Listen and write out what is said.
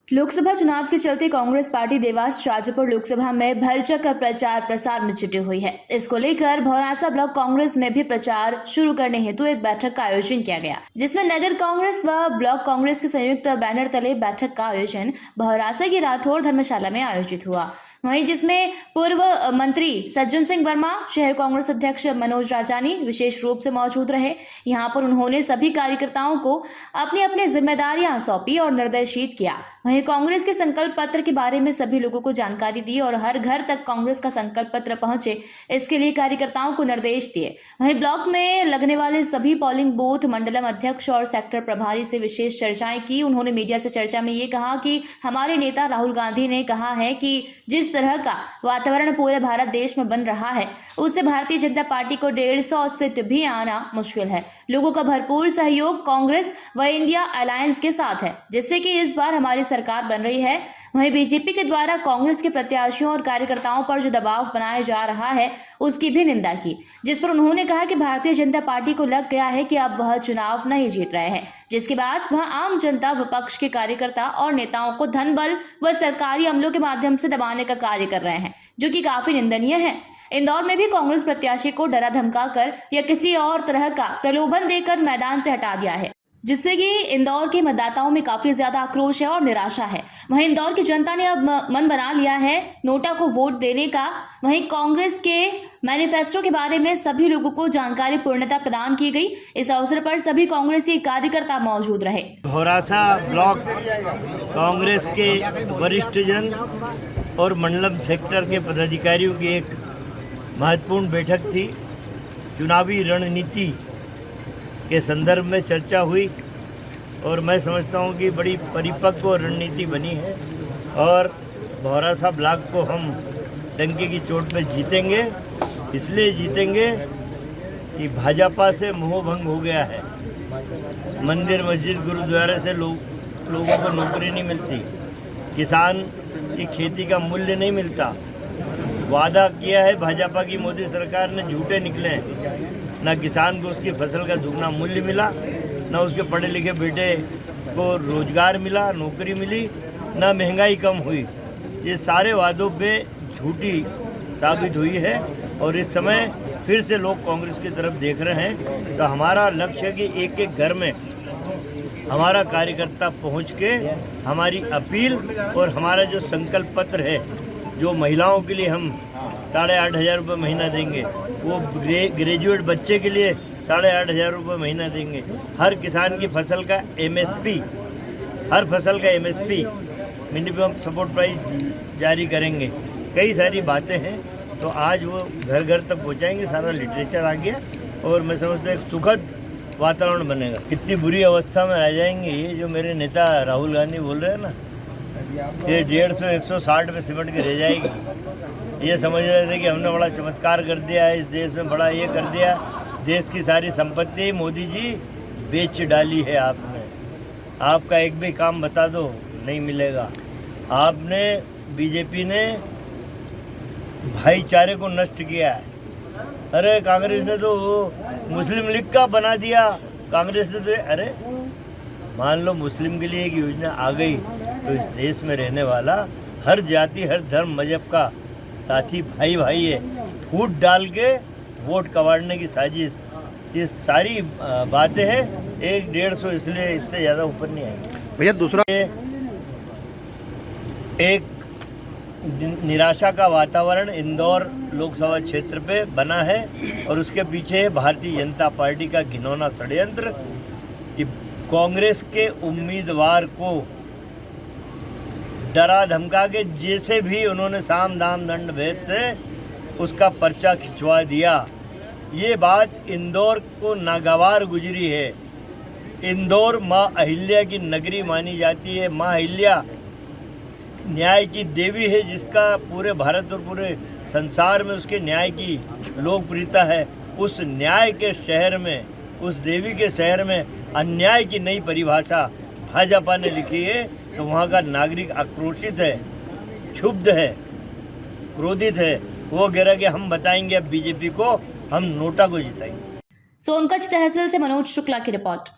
लोकसभा चुनाव के चलते कांग्रेस पार्टी देवास शाजापुर लोकसभा में भरचक प्रचार प्रसार में जुटी हुई है। इसको लेकर भौरासा ब्लॉक कांग्रेस में भी प्रचार शुरू करने हेतु एक बैठक का आयोजन किया गया, जिसमें नगर कांग्रेस व ब्लॉक कांग्रेस के संयुक्त बैनर तले बैठक का आयोजन भौरासा की राठौर धर्मशाला में आयोजित हुआ। वहीं जिसमें पूर्व मंत्री सज्जन सिंह वर्मा, शहर कांग्रेस अध्यक्ष मनोज राजानी विशेष रूप से मौजूद रहे। यहां पर उन्होंने सभी कार्यकर्ताओं को अपनी अपनी जिम्मेदारियां सौंपी और निर्देशित किया। वहीं कांग्रेस के संकल्प पत्र के बारे में सभी लोगों को जानकारी दी और हर घर तक कांग्रेस का संकल्प पत्र पहुंचे, इसके लिए कार्यकर्ताओं को निर्देश दिए। वहीं ब्लॉक में लगने वाले सभी पोलिंग बूथ, मंडलम अध्यक्ष और सेक्टर प्रभारी से विशेष चर्चाएं की। उन्होंने मीडिया से चर्चा में ये कहा कि हमारे नेता राहुल गांधी ने कहा है कि जिस तरह का वातावरण पूरे भारत देश में बन रहा है, उससे भारतीय जनता पार्टी को 150 सीट भी आना मुश्किल है। लोगों का भरपूर सहयोग कांग्रेस व इंडिया अलायंस के साथ है, जिससे कि इस बार हमारी सरकार बन रही है। वहीं बीजेपी के द्वारा कांग्रेस के प्रत्याशियों और कार्यकर्ताओं पर जो दबाव बनाया जा रहा है, उसकी भी निंदा की, जिस पर उन्होंने कहा कि भारतीय जनता पार्टी को लग गया है कि अब वह चुनाव नहीं जीत रहे हैं, जिसके बाद वह आम जनता, विपक्ष के कार्यकर्ता और नेताओं को धन बल व सरकारी अमलों के माध्यम से दबाने का कार्य कर रहे हैं, जो कि काफी निंदनीय है। इंदौर में भी कांग्रेस प्रत्याशी को डरा धमकाकर या किसी और तरह का प्रलोभन देकर मैदान से हटा दिया है, जिससे कि इंदौर के मतदाताओं में काफी ज्यादा आक्रोश है और निराशा है। वहीं इंदौर की जनता ने अब मन बना लिया है नोटा को वोट देने का। वहीं कांग्रेस के मैनिफेस्टो के बारे में सभी लोगों को जानकारी पूर्णतः प्रदान की गई। इस अवसर पर सभी कांग्रेसी कार्यकर्ता मौजूद रहे। भौरासा ब्लॉक कांग्रेस के वरिष्ठ जन और मंडलम सेक्टर के पदाधिकारियों की एक महत्वपूर्ण बैठक थी। चुनावी रणनीति के संदर्भ में चर्चा हुई और मैं समझता हूं कि बड़ी परिपक्व रणनीति बनी है और भौरासा ब्लॉक को हम डंके की चोट पर जीतेंगे। इसलिए जीतेंगे कि भाजपा से मोहभंग हो गया है। मंदिर, मस्जिद, गुरुद्वारे से लोगों को नौकरी नहीं मिलती, किसान की खेती का मूल्य नहीं मिलता। वादा किया है भाजपा की मोदी सरकार ने, झूठे निकले हैं। ना किसान को उसकी फसल का दुगना मूल्य मिला, ना उसके पढ़े लिखे बेटे को रोजगार मिला, नौकरी मिली, ना महंगाई कम हुई। ये सारे वादों पे झूठी साबित हुई है और इस समय फिर से लोग कांग्रेस की तरफ देख रहे हैं। तो हमारा लक्ष्य है कि एक एक घर में हमारा कार्यकर्ता पहुंच के हमारी अपील और हमारा जो संकल्प पत्र है, जो महिलाओं के लिए हम 8,500 रुपये महीना देंगे, वो ग्रेजुएट बच्चे के लिए 8,500 रुपये महीना देंगे, हर किसान की फसल का MSP, हर फसल का MSP मिनिमम सपोर्ट प्राइस जारी करेंगे। कई सारी बातें हैं, तो आज वो घर घर तक पहुंचाएंगे। सारा लिटरेचर आ गया और मैं समझता हूँ एक सुखद वातावरण बनेगा। कितनी बुरी अवस्था में आ जाएंगे ये जो मेरे नेता राहुल गांधी बोल रहे हैं ना, ये 150-160 में सिमट के रह जाएगी। ये समझ रहे थे कि हमने बड़ा चमत्कार कर दिया है, इस देश में बड़ा ये कर दिया, देश की सारी संपत्ति मोदी जी बेच डाली है आपने। आपका एक भी काम बता दो, नहीं मिलेगा। आपने, बीजेपी ने भाईचारे को नष्ट किया है। अरे कांग्रेस ने तो वो मुस्लिम लीग का बना दिया। कांग्रेस ने तो, अरे मान लो मुस्लिम के लिए एक योजना आ गई तो इस देश में रहने वाला हर जाति, हर धर्म, मजहब का साथी भाई भाई है। फूट डाल के वोट कबाड़ने की साजिश, ये सारी बातें हैं। 100-150 इसलिए इससे ज़्यादा ऊपर नहीं आएंगे भैया। दूसरा, एक निराशा का वातावरण इंदौर लोकसभा क्षेत्र पे बना है और उसके पीछे भारतीय जनता पार्टी का घिनौना षड्यंत्र कि कांग्रेस के उम्मीदवार को डरा धमका के जैसे भी उन्होंने साम दाम दंड भेद से उसका पर्चा खिंचवा दिया। ये बात इंदौर को नागवार गुजरी है। इंदौर माँ अहिल्या की नगरी मानी जाती है। माँ अहिल्या न्याय की देवी है, जिसका पूरे भारत और पूरे संसार में उसके न्याय की लोकप्रियता है। उस न्याय के शहर में, उस देवी के शहर में अन्याय की नई परिभाषा भाजपा ने लिखी है, तो वहाँ का नागरिक आक्रोशित है, क्षुब्ध है, क्रोधित है। वो कह रहा कि हम बताएंगे अब बीजेपी को, हम नोटा को जिताएंगे। सोनकच्छ तहसील से मनोज शुक्ला की रिपोर्ट।